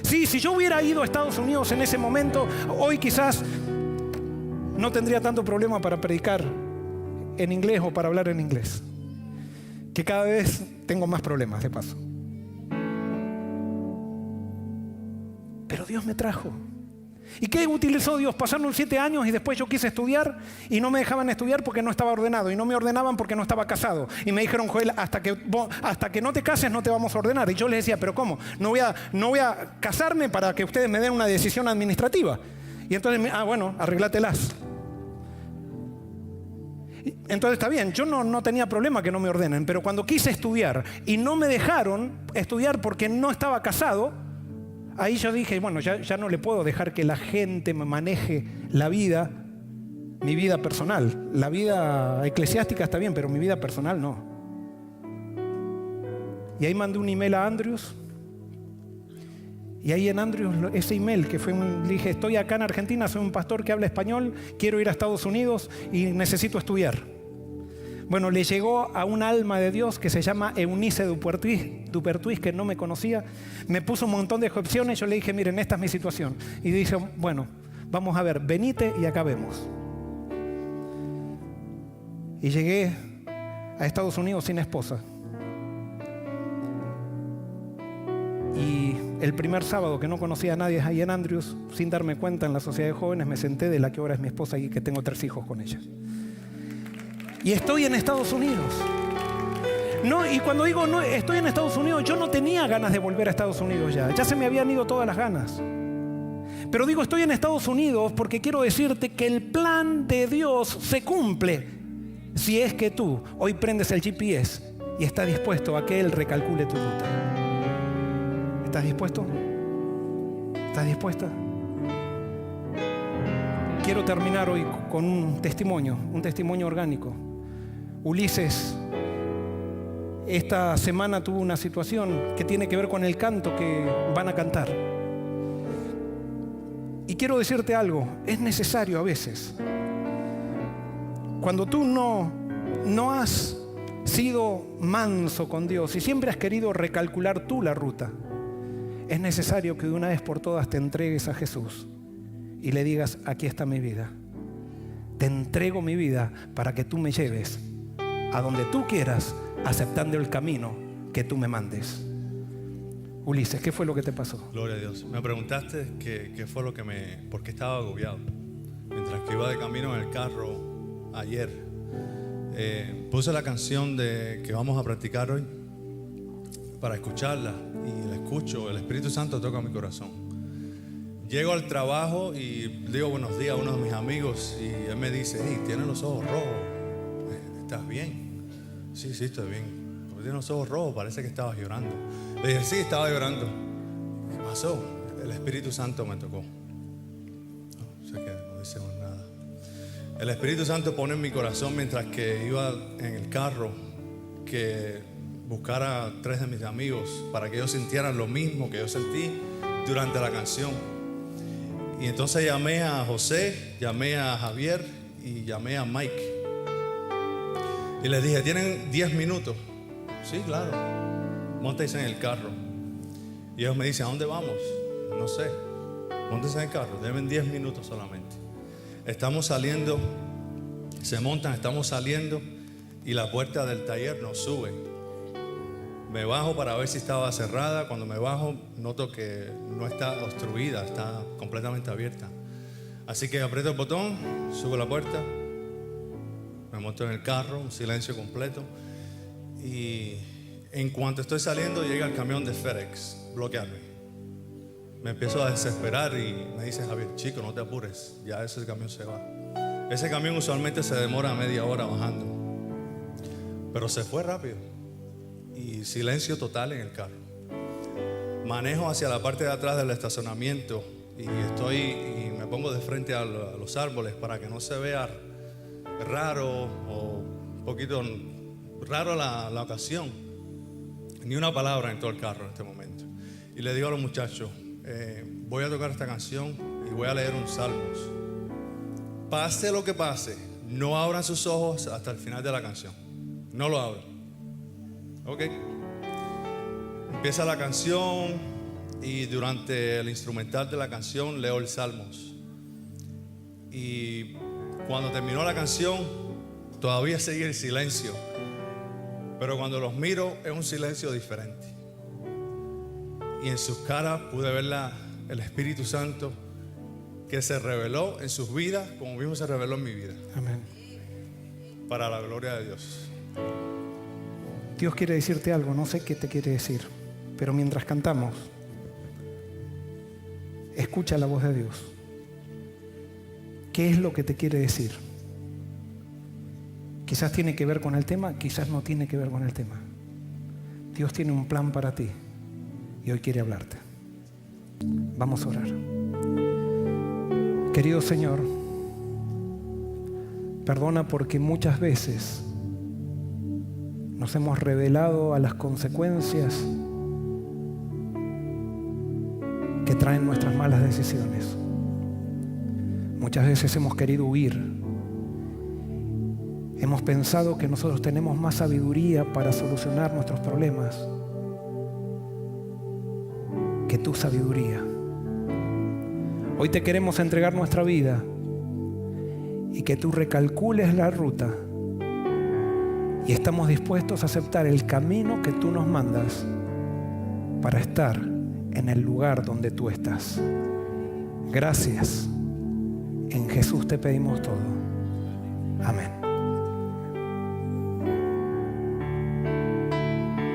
Sí, si yo hubiera ido a Estados Unidos en ese momento, hoy quizás no tendría tanto problema para predicar en inglés o para hablar en inglés. Que cada vez tengo más problemas, de paso. Pero Dios me trajo. ¿Y qué utilizó Dios? Pasaron 7 años y después yo quise estudiar y no me dejaban estudiar porque no estaba ordenado y no me ordenaban porque no estaba casado. Y me dijeron, Joel, hasta que no te cases no te vamos a ordenar. Y yo les decía, ¿pero cómo? No voy a casarme para que ustedes me den una decisión administrativa. Y entonces, bueno, arreglátelas. Entonces está bien, yo no tenía problema que no me ordenen, pero cuando quise estudiar y no me dejaron estudiar porque no estaba casado, ahí yo dije, bueno, ya no le puedo dejar que la gente me maneje la vida, mi vida personal. La vida eclesiástica está bien, pero mi vida personal no. Y ahí mandé un email a Andrews. Y ahí en Andrews, ese email que fue, le dije, estoy acá en Argentina, soy un pastor que habla español, quiero ir a Estados Unidos y necesito estudiar. Bueno, le llegó a un alma de Dios que se llama Eunice Dupertuis, que no me conocía. Me puso un montón de opciones, yo le dije, miren, esta es mi situación. Y dije, bueno, vamos a ver, venite y acá vemos. Y llegué a Estados Unidos sin esposa. Y el primer sábado que no conocía a nadie ahí en Andrews, sin darme cuenta en la sociedad de jóvenes, me senté de la que ahora es mi esposa y que tengo 3 hijos con ella. Y estoy en Estados Unidos. No, y cuando digo no, estoy en Estados Unidos, yo no tenía ganas de volver a Estados Unidos ya se me habían ido todas las ganas. Pero digo, estoy en Estados Unidos porque quiero decirte que el plan de Dios se cumple si es que tú hoy prendes el GPS y estás dispuesto a que Él recalcule tu ruta. ¿Estás dispuesto? ¿Estás dispuesta? Quiero terminar hoy con un testimonio orgánico. Ulises, esta semana tuvo una situación que tiene que ver con el canto que van a cantar. Y quiero decirte algo, es necesario a veces. Cuando tú no has sido manso con Dios y siempre has querido recalcular tú la ruta, es necesario que de una vez por todas te entregues a Jesús y le digas, aquí está mi vida. Te entrego mi vida para que tú me lleves a donde tú quieras, aceptando el camino que tú me mandes. Ulises, ¿qué fue lo que te pasó? Gloria a Dios. Me preguntaste qué fue lo que por qué estaba agobiado. Mientras que iba de camino en el carro ayer, puse la canción que vamos a practicar hoy para escucharla. Y la escucho, el Espíritu Santo toca mi corazón. Llego al trabajo y digo buenos días a uno de mis amigos y él me dice, hey, tienes los ojos rojos, ¿estás bien? Sí, estoy bien. Tienes los ojos rojos, parece que estabas llorando. Le dije, sí, estaba llorando. ¿Qué pasó? El Espíritu Santo me tocó. No sé qué, no dice más nada. El Espíritu Santo pone en mi corazón mientras que iba en el carro que buscara a 3 de mis amigos para que ellos sintieran lo mismo que yo sentí durante la canción. Y entonces llamé a José, llamé a Javier y llamé a Mike. Y les dije, ¿tienen 10 minutos? Sí, claro. Móntense en el carro. Y ellos me dicen, ¿a dónde vamos? No sé. Móntense en el carro. Deben 10 minutos solamente. Estamos saliendo. Se montan, estamos saliendo. Y la puerta del taller nos sube. Me bajo para ver si estaba cerrada. Cuando me bajo, noto que no está obstruida, está completamente abierta. Así que aprieto el botón, subo la puerta, me monto en el carro, un silencio completo. Y en cuanto estoy saliendo, llega el camión de FedEx, bloquearme. Me empiezo a desesperar y me dice Javier, chico, no te apures, ya ese camión se va. Ese camión usualmente se demora media hora bajando, pero se fue rápido. Y silencio total en el carro. Manejo hacia la parte de atrás del estacionamiento y me pongo de frente a los árboles para que no se vea raro o un poquito raro la ocasión. Ni una palabra en todo el carro en este momento. Y le digo a los muchachos, voy a tocar esta canción y voy a leer un salmos. Pase lo que pase, no abran sus ojos hasta el final de la canción. No lo abran. Ok. Empieza la canción y durante el instrumental de la canción leo el Salmos. Y cuando terminó la canción todavía sigue el silencio, pero cuando los miro es un silencio diferente. Y en sus caras pude ver el Espíritu Santo que se reveló en sus vidas como mismo se reveló en mi vida. Amén. Para la gloria de Dios. Dios quiere decirte algo, no sé qué te quiere decir, pero mientras cantamos, escucha la voz de Dios. ¿Qué es lo que te quiere decir? Quizás tiene que ver con el tema, quizás no tiene que ver con el tema. Dios tiene un plan para ti y hoy quiere hablarte. Vamos a orar. Querido Señor, perdona porque muchas veces nos hemos revelado a las consecuencias que traen nuestras malas decisiones. Muchas veces hemos querido huir. Hemos pensado que nosotros tenemos más sabiduría para solucionar nuestros problemas que tu sabiduría. Hoy te queremos entregar nuestra vida y que tú recalcules la ruta. Y estamos dispuestos a aceptar el camino que tú nos mandas para estar en el lugar donde tú estás. Gracias. En Jesús te pedimos todo. Amén.